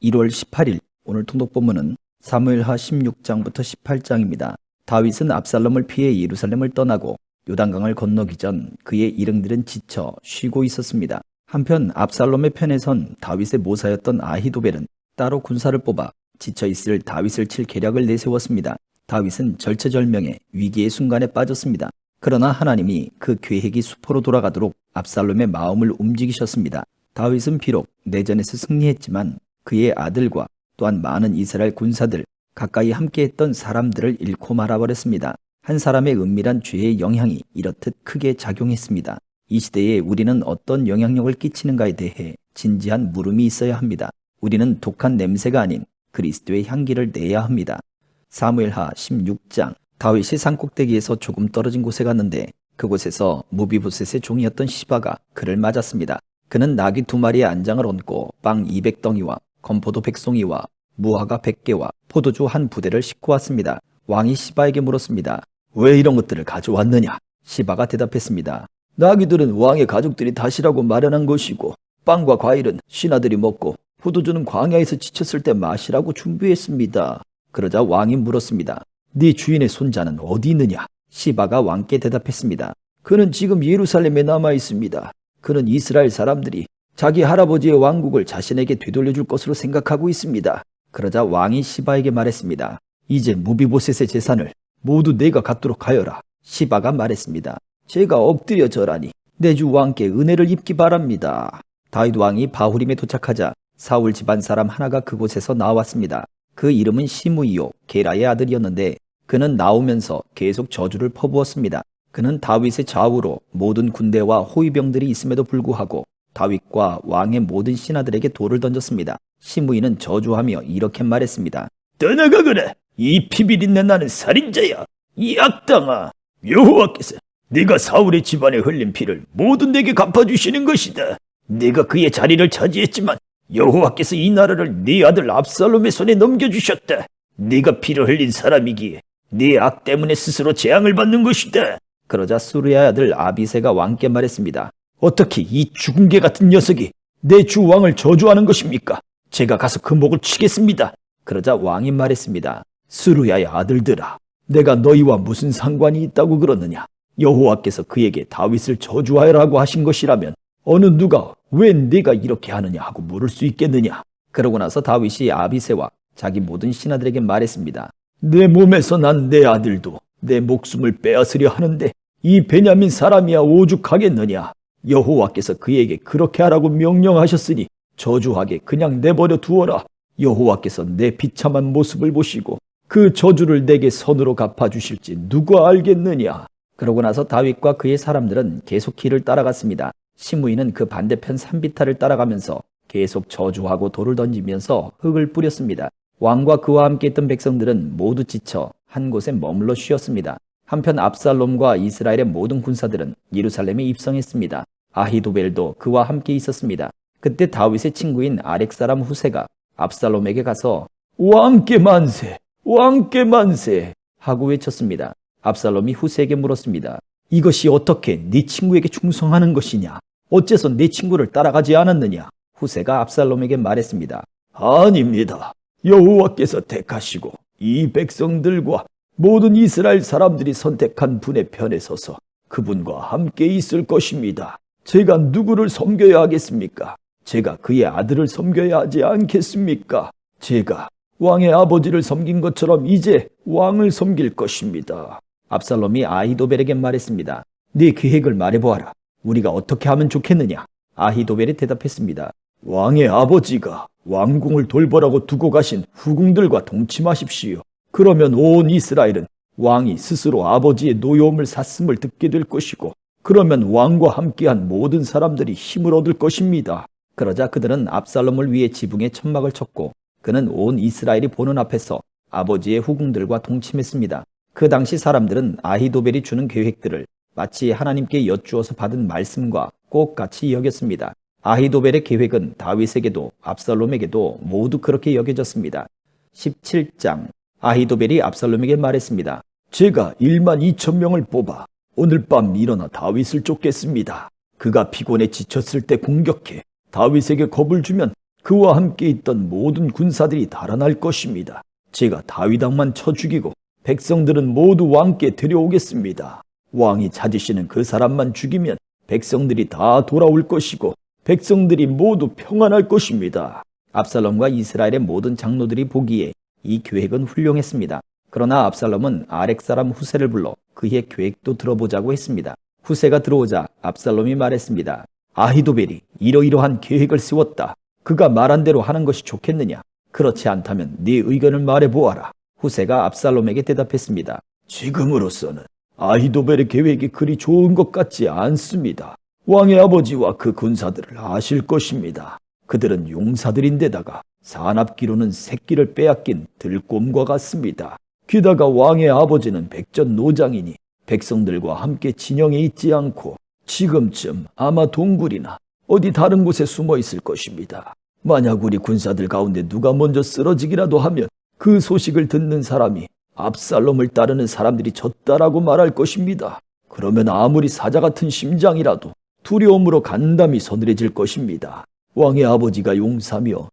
1월 18일 오늘 통독본문은 사무엘하 16장부터 18장입니다. 다윗은 압살롬을 피해 예루살렘을 떠나고 요단강을 건너기 전 그의 일행들은 지쳐 쉬고 있었습니다. 한편 압살롬의 편에 선 다윗의 모사였던 아히도벨은 따로 군사를 뽑아 지쳐있을 다윗을 칠 계략을 내세웠습니다. 다윗은 절체절명의 위기의 순간에 빠졌습니다. 그러나 하나님이 그 계획이 수포로 돌아가도록 압살롬의 마음을 움직이셨습니다. 다윗은 비록 내전에서 승리했지만 그의 아들과 또한 많은 이스라엘 군사들, 가까이 함께했던 사람들을 잃고 말아버렸습니다. 한 사람의 은밀한 죄의 영향이 이렇듯 크게 작용했습니다. 이 시대에 우리는 어떤 영향력을 끼치는가에 대해 진지한 물음이 있어야 합니다. 우리는 독한 냄새가 아닌 그리스도의 향기를 내야 합니다. 사무엘하 16장, 다윗이 산꼭대기에서 조금 떨어진 곳에 갔는데 그곳에서 무비보셋의 종이었던 시바가 그를 맞았습니다. 그는 나귀 2마리의 안장을 얹고 빵 200덩이와 건포도 100송이와 무화과 100개와 포도주 한 부대를 싣고 왔습니다. 왕이 시바에게 물었습니다. 왜 이런 것들을 가져왔느냐? 시바가 대답했습니다. 나귀들은 왕의 가족들이 다시라고 마련한 것이고 빵과 과일은 신하들이 먹고 포도주는 광야에서 지쳤을 때 마시라고 준비했습니다. 그러자 왕이 물었습니다. 네 주인의 손자는 어디 있느냐? 시바가 왕께 대답했습니다. 그는 지금 예루살렘에 남아 있습니다. 그는 이스라엘 사람들이 자기 할아버지의 왕국을 자신에게 되돌려줄 것으로 생각하고 있습니다. 그러자 왕이 시바에게 말했습니다. 이제 무비보셋의 재산을 모두 내가 갖도록 하여라. 시바가 말했습니다. 제가 엎드려 절하니 내 주 왕께 은혜를 입기 바랍니다. 다윗 왕이 바후림에 도착하자 사울 집안 사람 하나가 그곳에서 나왔습니다. 그 이름은 시므이요 게라의 아들이었는데 그는 나오면서 계속 저주를 퍼부었습니다. 그는 다윗의 좌우로 모든 군대와 호위병들이 있음에도 불구하고 다윗과 왕의 모든 신하들에게 돌을 던졌습니다. 시므이는 저주하며 이렇게 말했습니다. 떠나가거라. 이 피비린내 나는 살인자야. 이 악당아. 여호와께서 네가 사울의 집안에 흘린 피를 모두 내게 갚아주시는 것이다. 네가 그의 자리를 차지했지만 여호와께서 이 나라를 네 아들 압살롬의 손에 넘겨주셨다. 네가 피를 흘린 사람이기에 네 악 때문에 스스로 재앙을 받는 것이다. 그러자 수르야의 아들 아비새가 왕께 말했습니다. 어떻게 이 죽은 개 같은 녀석이 내 주 왕을 저주하는 것입니까? 제가 가서 그 목을 치겠습니다. 그러자 왕이 말했습니다. 수르야의 아들들아, 내가 너희와 무슨 상관이 있다고 그러느냐? 여호와께서 그에게 다윗을 저주하라고 하신 것이라면 어느 누가 왜 네가 이렇게 하느냐 하고 물을 수 있겠느냐? 그러고 나서 다윗이 아비새와 자기 모든 신하들에게 말했습니다. 내 몸에서 난 내 아들도 내 목숨을 빼앗으려 하는데 이 베냐민 사람이야 오죽하겠느냐? 여호와께서 그에게 그렇게 하라고 명령하셨으니 저주하게 그냥 내버려 두어라. 여호와께서 내 비참한 모습을 보시고 그 저주를 내게 선으로 갚아주실지 누가 알겠느냐? 그러고 나서 다윗과 그의 사람들은 계속 길을 따라갔습니다. 시므이는 그 반대편 산비탈을 따라가면서 계속 저주하고 돌을 던지면서 흙을 뿌렸습니다. 왕과 그와 함께 있던 백성들은 모두 지쳐 한 곳에 머물러 쉬었습니다. 한편 압살롬과 이스라엘의 모든 군사들은 예루살렘에 입성했습니다. 아히도벨도 그와 함께 있었습니다. 그때 다윗의 친구인 아렉 사람 후세가 압살롬에게 가서 왕께 만세! 왕께 만세! 하고 외쳤습니다. 압살롬이 후세에게 물었습니다. 이것이 어떻게 네 친구에게 충성하는 것이냐? 어째서 네 친구를 따라가지 않았느냐? 후세가 압살롬에게 말했습니다. 아닙니다. 여호와께서 택하시고 이 백성들과 모든 이스라엘 사람들이 선택한 분의 편에 서서 그분과 함께 있을 것입니다. 제가 누구를 섬겨야 하겠습니까? 제가 그의 아들을 섬겨야 하지 않겠습니까? 제가 왕의 아버지를 섬긴 것처럼 이제 왕을 섬길 것입니다. 압살롬이 아히도벨에게 말했습니다. 네 계획을 말해보아라. 우리가 어떻게 하면 좋겠느냐? 아히도벨이 대답했습니다. 왕의 아버지가 왕궁을 돌보라고 두고 가신 후궁들과 동침하십시오. 그러면 온 이스라엘은 왕이 스스로 아버지의 노여움을 샀음을 듣게 될 것이고 그러면 왕과 함께한 모든 사람들이 힘을 얻을 것입니다. 그러자 그들은 압살롬을 위해 지붕에 천막을 쳤고 그는 온 이스라엘이 보는 앞에서 아버지의 후궁들과 동침했습니다. 그 당시 사람들은 아히도벨이 주는 계획들을 마치 하나님께 여쭈어서 받은 말씀과 꼭 같이 여겼습니다. 아히도벨의 계획은 다윗에게도 압살롬에게도 모두 그렇게 여겨졌습니다. 17장, 아히도벨이 압살롬에게 말했습니다. 제가 12,000명을 뽑아 오늘 밤 일어나 다윗을 쫓겠습니다. 그가 피곤해 지쳤을 때 공격해 다윗에게 겁을 주면 그와 함께 있던 모든 군사들이 달아날 것입니다. 제가 다윗 왕만 쳐 죽이고 백성들은 모두 왕께 데려오겠습니다. 왕이 찾으시는 그 사람만 죽이면 백성들이 다 돌아올 것이고 백성들이 모두 평안할 것입니다. 압살롬과 이스라엘의 모든 장로들이 보기에 이 계획은 훌륭했습니다. 그러나 압살롬은 아렉 사람 후세를 불러 그의 계획도 들어보자고 했습니다. 후세가 들어오자 압살롬이 말했습니다. 아히도벨이 이러이러한 계획을 세웠다. 그가 말한 대로 하는 것이 좋겠느냐? 그렇지 않다면 네 의견을 말해보아라. 후세가 압살롬에게 대답했습니다. 지금으로서는 아히도벨의 계획이 그리 좋은 것 같지 않습니다. 왕의 아버지와 그 군사들을 아실 것입니다. 그들은 용사들인데다가 사납기로는 새끼를 빼앗긴 들곰과 같습니다. 게다가 왕의 아버지는 백전노장이니 백성들과 함께 진영에 있지 않고 지금쯤 아마 동굴이나 어디 다른 곳에 숨어 있을 것입니다. 만약 우리 군사들 가운데 누가 먼저 쓰러지기라도 하면 그 소식을 듣는 사람이 압살롬을 따르는 사람들이 졌다라고 말할 것입니다. 그러면 아무리 사자 같은 심장이라도 두려움으로 간담이 서늘해질 것입니다. 왕의 아버지가 용사며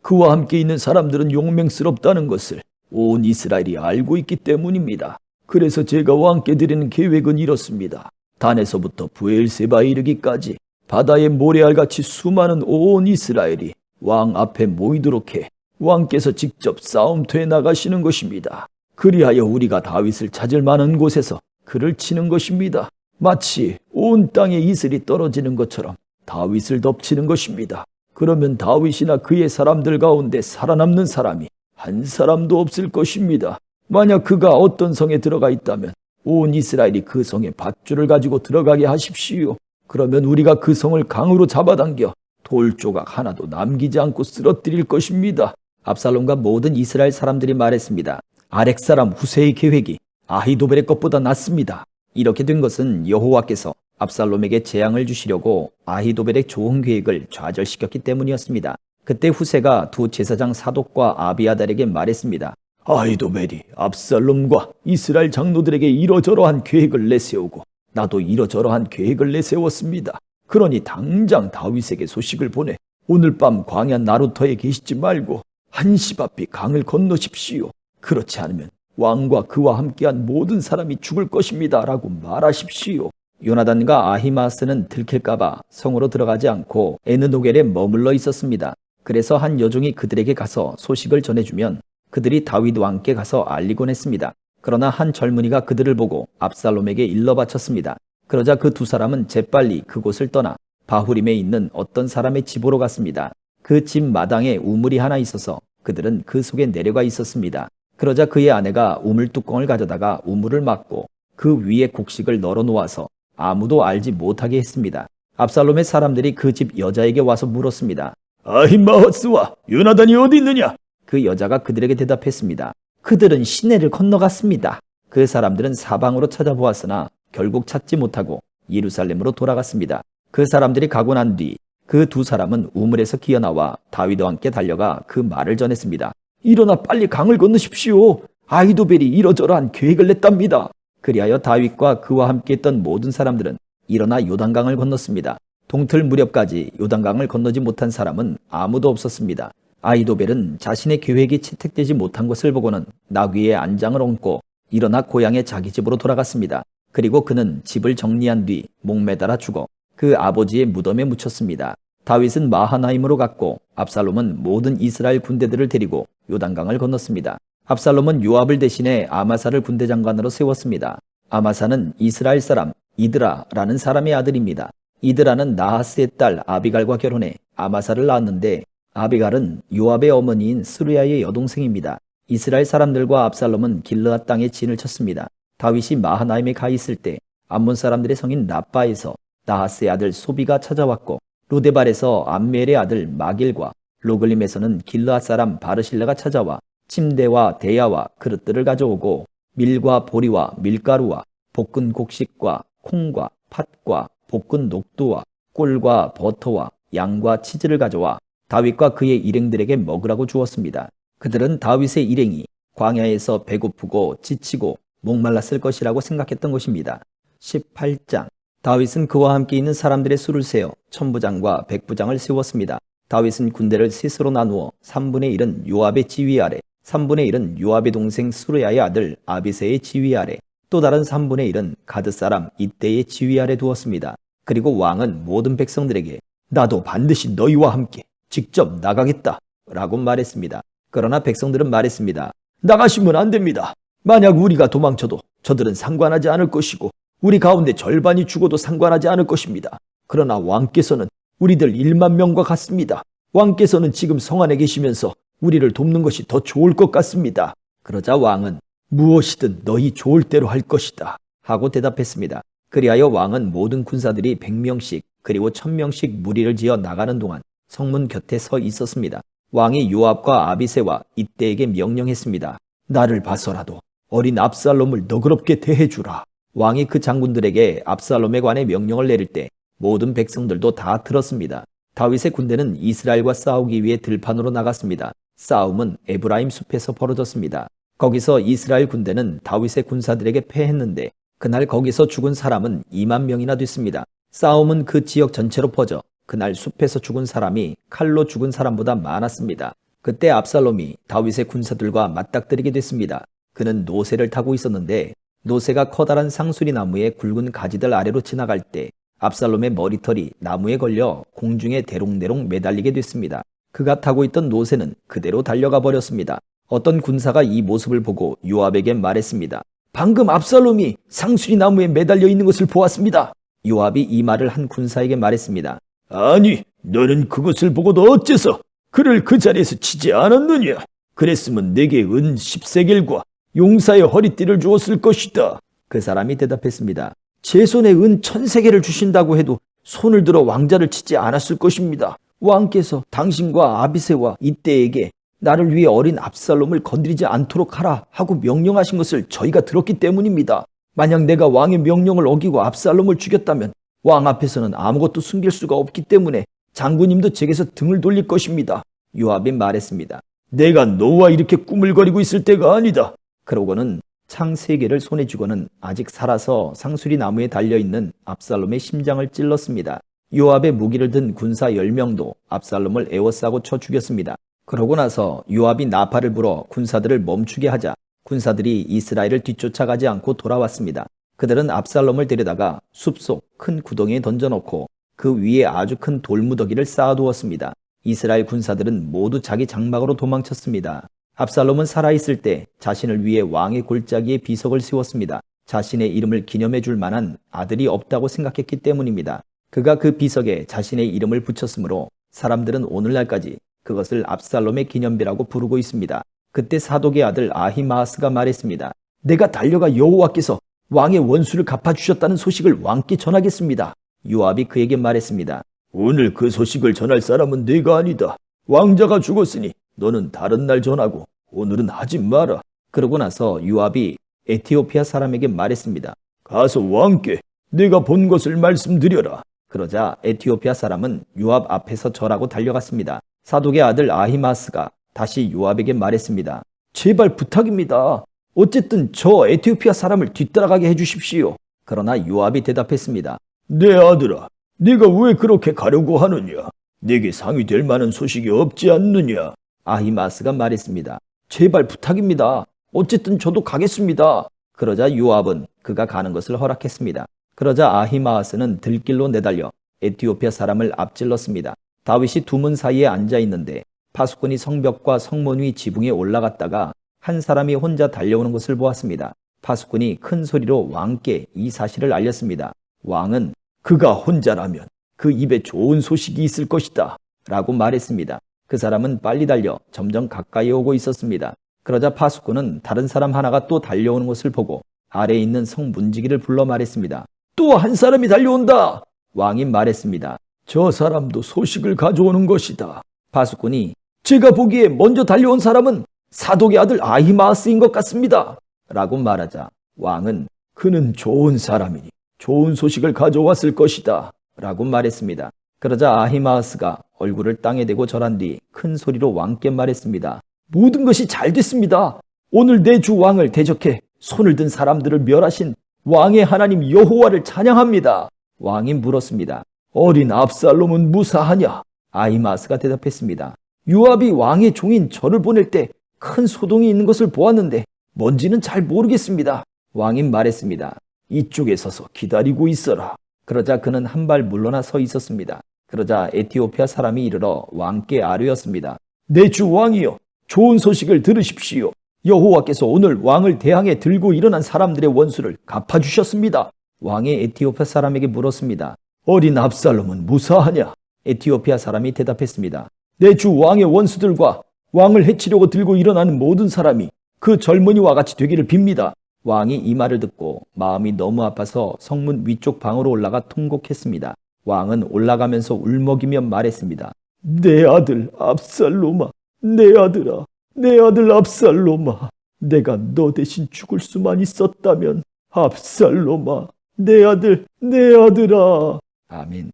그와 함께 있는 사람들은 용맹스럽다는 것을 온 이스라엘이 알고 있기 때문입니다. 그래서 제가 왕께 드리는 계획은 이렇습니다. 단에서부터 부엘세바에 이르기까지 바다의 모래알같이 수많은 온 이스라엘이 왕 앞에 모이도록 해 왕께서 직접 싸움터에 나가시는 것입니다. 그리하여 우리가 다윗을 찾을 만한 곳에서 그를 치는 것입니다. 마치 온 땅에 이슬이 떨어지는 것처럼 다윗을 덮치는 것입니다. 그러면 다윗이나 그의 사람들 가운데 살아남는 사람이 한 사람도 없을 것입니다. 만약 그가 어떤 성에 들어가 있다면 온 이스라엘이 그 성에 밧줄을 가지고 들어가게 하십시오. 그러면 우리가 그 성을 강으로 잡아당겨 돌 조각 하나도 남기지 않고 쓰러뜨릴 것입니다. 압살롬과 모든 이스라엘 사람들이 말했습니다. 아렉 사람 후세의 계획이 아히도벨의 것보다 낫습니다. 이렇게 된 것은 여호와께서 압살롬에게 재앙을 주시려고 아히도벨의 좋은 계획을 좌절시켰기 때문이었습니다. 그때 후세가 두 제사장 사독과 아비아달에게 말했습니다. 아히도벨이 압살롬과 이스라엘 장로들에게 이러저러한 계획을 내세우고 나도 이러저러한 계획을 내세웠습니다. 그러니 당장 다윗에게 소식을 보내 오늘 밤 광야 나루터에 계시지 말고 한시바삐 강을 건너십시오. 그렇지 않으면 왕과 그와 함께한 모든 사람이 죽을 것입니다. 라고 말하십시오. 요나단과 아히마스는 들킬까봐 성으로 들어가지 않고 에느노겔에 머물러 있었습니다. 그래서 한 여종이 그들에게 가서 소식을 전해주면 그들이 다윗 왕께 가서 알리곤 했습니다. 그러나 한 젊은이가 그들을 보고 압살롬에게 일러 바쳤습니다. 그러자 그 두 사람은 재빨리 그곳을 떠나 바후림에 있는 어떤 사람의 집으로 갔습니다. 그 집 마당에 우물이 하나 있어서 그들은 그 속에 내려가 있었습니다. 그러자 그의 아내가 우물 뚜껑을 가져다가 우물을 막고 그 위에 곡식을 널어 놓아서 아무도 알지 못하게 했습니다. 압살롬의 사람들이 그 집 여자에게 와서 물었습니다. 아히마아스와 요나단이 어디 있느냐? 그 여자가 그들에게 대답했습니다. 그들은 시내를 건너갔습니다. 그 사람들은 사방으로 찾아보았으나 결국 찾지 못하고 예루살렘으로 돌아갔습니다. 그 사람들이 가고 난 뒤 그 두 사람은 우물에서 기어나와 다윗과 함께 달려가 그 말을 전했습니다. 일어나 빨리 강을 건너십시오. 아히도벨이 이러저러한 계획을 냈답니다. 그리하여 다윗과 그와 함께 있던 모든 사람들은 일어나 요단강을 건넜습니다. 동틀 무렵까지 요단강을 건너지 못한 사람은 아무도 없었습니다. 아히도벨은 자신의 계획이 채택되지 못한 것을 보고는 나귀의 안장을 얹고 일어나 고향의 자기 집으로 돌아갔습니다. 그리고 그는 집을 정리한 뒤 목매달아 죽어 그 아버지의 무덤에 묻혔습니다. 다윗은 마하나임으로 갔고 압살롬은 모든 이스라엘 군대들을 데리고 요단강을 건넜습니다. 압살롬은 요압을 대신해 아마사를 군대장관으로 세웠습니다. 아마사는 이스라엘 사람 이드라라는 사람의 아들입니다. 이드라는 나하스의 딸 아비갈과 결혼해 아마사를 낳았는데 아비갈은 요압의 어머니인 스루야의 여동생입니다. 이스라엘 사람들과 압살롬은 길르앗 땅에 진을 쳤습니다. 다윗이 마하나임에 가 있을 때 암몬 사람들의 성인 라빠에서 나하스의 아들 소비가 찾아왔고 로데발에서 암멜의 아들 마길과 로글림에서는 길르앗 사람 바르실레가 찾아와 침대와 대야와 그릇들을 가져오고 밀과 보리와 밀가루와 볶은 곡식과 콩과 팥과 볶은 녹두와 꿀과 버터와 양과 치즈를 가져와 다윗과 그의 일행들에게 먹으라고 주었습니다. 그들은 다윗의 일행이 광야에서 배고프고 지치고 목말랐을 것이라고 생각했던 것입니다. 18장 다윗은 그와 함께 있는 사람들의 수를 세어 천부장과 백부장을 세웠습니다. 다윗은 군대를 셋으로 나누어 3분의 1은 요압의 지휘 아래, 3분의 1은 요압의 동생 수르야의 아들 아비새의 지휘 아래, 또 다른 3분의 1은 가드 사람 이때의 지휘 아래 두었습니다. 그리고 왕은 모든 백성들에게 나도 반드시 너희와 함께 직접 나가겠다 라고 말했습니다. 그러나 백성들은 말했습니다. 나가시면 안 됩니다. 만약 우리가 도망쳐도 저들은 상관하지 않을 것이고 우리 가운데 절반이 죽어도 상관하지 않을 것입니다. 그러나 왕께서는 우리들 1만 명과 같습니다. 왕께서는 지금 성 안에 계시면서 우리를 돕는 것이 더 좋을 것 같습니다. 그러자 왕은 무엇이든 너희 좋을 대로 할 것이다 하고 대답했습니다. 그리하여 왕은 모든 군사들이 100명씩 그리고 1000명씩 무리를 지어 나가는 동안 성문 곁에 서 있었습니다. 왕이 요압과 아비새와 이때에게 명령했습니다. 나를 봐서라도 어린 압살롬을 너그럽게 대해주라. 왕이 그 장군들에게 압살롬에 관해 명령을 내릴 때 모든 백성들도 다 들었습니다. 다윗의 군대는 이스라엘과 싸우기 위해 들판으로 나갔습니다. 싸움은 에브라임 숲에서 벌어졌습니다. 거기서 이스라엘 군대는 다윗의 군사들에게 패했는데 그날 거기서 죽은 사람은 2만 명이나 됐습니다. 싸움은 그 지역 전체로 퍼져 그날 숲에서 죽은 사람이 칼로 죽은 사람보다 많았습니다. 그때 압살롬이 다윗의 군사들과 맞닥뜨리게 됐습니다. 그는 노새를 타고 있었는데 노새가 커다란 상수리 나무의 굵은 가지들 아래로 지나갈 때 압살롬의 머리털이 나무에 걸려 공중에 대롱대롱 매달리게 됐습니다. 그가 타고 있던 노새는 그대로 달려가 버렸습니다. 어떤 군사가 이 모습을 보고 요압에게 말했습니다. 방금 압살롬이 상수리 나무에 매달려 있는 것을 보았습니다. 요압이 이 말을 한 군사에게 말했습니다. 아니, 너는 그것을 보고도 어째서 그를 그 자리에서 치지 않았느냐? 그랬으면 내게 은 10세겔과 용사의 허리띠를 주었을 것이다. 그 사람이 대답했습니다. 제 손에 은 1000세겔을 주신다고 해도 손을 들어 왕자를 치지 않았을 것입니다. 왕께서 당신과 아비새와 이때에게 나를 위해 어린 압살롬을 건드리지 않도록 하라 하고 명령하신 것을 저희가 들었기 때문입니다. 만약 내가 왕의 명령을 어기고 압살롬을 죽였다면 왕 앞에서는 아무것도 숨길 수가 없기 때문에 장군님도 제게서 등을 돌릴 것입니다. 요압이 말했습니다. 내가 너와 이렇게 꾸물거리고 있을 때가 아니다. 그러고는 창 3개를 손에 쥐고는 아직 살아서 상수리 나무에 달려있는 압살롬의 심장을 찔렀습니다. 요압의 무기를 든 군사 10명도 압살롬을 에워싸고 쳐 죽였습니다. 그러고 나서 요압이 나팔을 불어 군사들을 멈추게 하자 군사들이 이스라엘을 뒤쫓아가지 않고 돌아왔습니다. 그들은 압살롬을 데려다가 숲속 큰 구덩이에 던져놓고 그 위에 아주 큰 돌무더기를 쌓아두었습니다. 이스라엘 군사들은 모두 자기 장막으로 도망쳤습니다. 압살롬은 살아있을 때 자신을 위해 왕의 골짜기에 비석을 세웠습니다. 자신의 이름을 기념해 줄 만한 아들이 없다고 생각했기 때문입니다. 그가 그 비석에 자신의 이름을 붙였으므로 사람들은 오늘날까지 그것을 압살롬의 기념비라고 부르고 있습니다. 그때 사독의 아들 아히마아스가 말했습니다. 내가 달려가 여호와께서 왕의 원수를 갚아주셨다는 소식을 왕께 전하겠습니다. 요압이 그에게 말했습니다. 오늘 그 소식을 전할 사람은 내가 아니다. 왕자가 죽었으니 너는 다른 날 전하고 오늘은 하지 마라. 그러고 나서 요압이 에티오피아 사람에게 말했습니다. 가서 왕께 내가 본 것을 말씀드려라. 그러자 에티오피아 사람은 요압 앞에서 절하고 달려갔습니다. 사독의 아들 아히마스가 다시 요압에게 말했습니다. 제발 부탁입니다. 어쨌든 저 에티오피아 사람을 뒤따라가게 해주십시오. 그러나 요압이 대답했습니다. 내 아들아, 네가 왜 그렇게 가려고 하느냐? 내게 상이 될 만한 소식이 없지 않느냐? 아히마스가 말했습니다. 제발 부탁입니다. 어쨌든 저도 가겠습니다. 그러자 요압은 그가 가는 것을 허락했습니다. 그러자 아히마스는 들길로 내달려 에티오피아 사람을 앞질렀습니다. 다윗이 두문 사이에 앉아 있는데 파수꾼이 성벽과 성문 위 지붕에 올라갔다가 한 사람이 혼자 달려오는 것을 보았습니다. 파수꾼이 큰 소리로 왕께 이 사실을 알렸습니다. 왕은 그가 혼자라면 그 입에 좋은 소식이 있을 것이다 라고 말했습니다. 그 사람은 빨리 달려 점점 가까이 오고 있었습니다. 그러자 파수꾼은 다른 사람 하나가 또 달려오는 것을 보고 아래에 있는 성문지기를 불러 말했습니다. 또 한 사람이 달려온다! 왕이 말했습니다. 저 사람도 소식을 가져오는 것이다. 파수꾼이 제가 보기에 먼저 달려온 사람은 사독의 아들 아히마스인 것 같습니다. 라고 말하자 왕은 그는 좋은 사람이니 좋은 소식을 가져왔을 것이다. 라고 말했습니다. 그러자 아히마스가 얼굴을 땅에 대고 절한 뒤 큰 소리로 왕께 말했습니다. 모든 것이 잘 됐습니다. 오늘 내 주 왕을 대적해 손을 든 사람들을 멸하신 왕의 하나님 여호와를 찬양합니다. 왕이 물었습니다. 어린 압살롬은 무사하냐? 아히마스가 대답했습니다. 요압이 왕의 종인 저를 보낼 때 큰 소동이 있는 것을 보았는데 뭔지는 잘 모르겠습니다. 왕이 말했습니다. 이쪽에 서서 기다리고 있어라. 그러자 그는 한 발 물러나 서 있었습니다. 그러자 에티오피아 사람이 이르러 왕께 아뢰었습니다. 내 주 왕이여, 좋은 소식을 들으십시오. 여호와께서 오늘 왕을 대항해 들고 일어난 사람들의 원수를 갚아주셨습니다. 왕이 에티오피아 사람에게 물었습니다. 어린 압살롬은 무사하냐? 에티오피아 사람이 대답했습니다. 내 주 왕의 원수들과 왕을 해치려고 들고 일어나는 모든 사람이 그 젊은이와 같이 되기를 빕니다. 왕이 이 말을 듣고 마음이 너무 아파서 성문 위쪽 방으로 올라가 통곡했습니다. 왕은 올라가면서 울먹이며 말했습니다. 내 아들 압살롬아, 내 아들아, 내 아들 압살롬아, 내가 너 대신 죽을 수만 있었다면 압살롬아, 내 아들, 내 아들아. 아멘.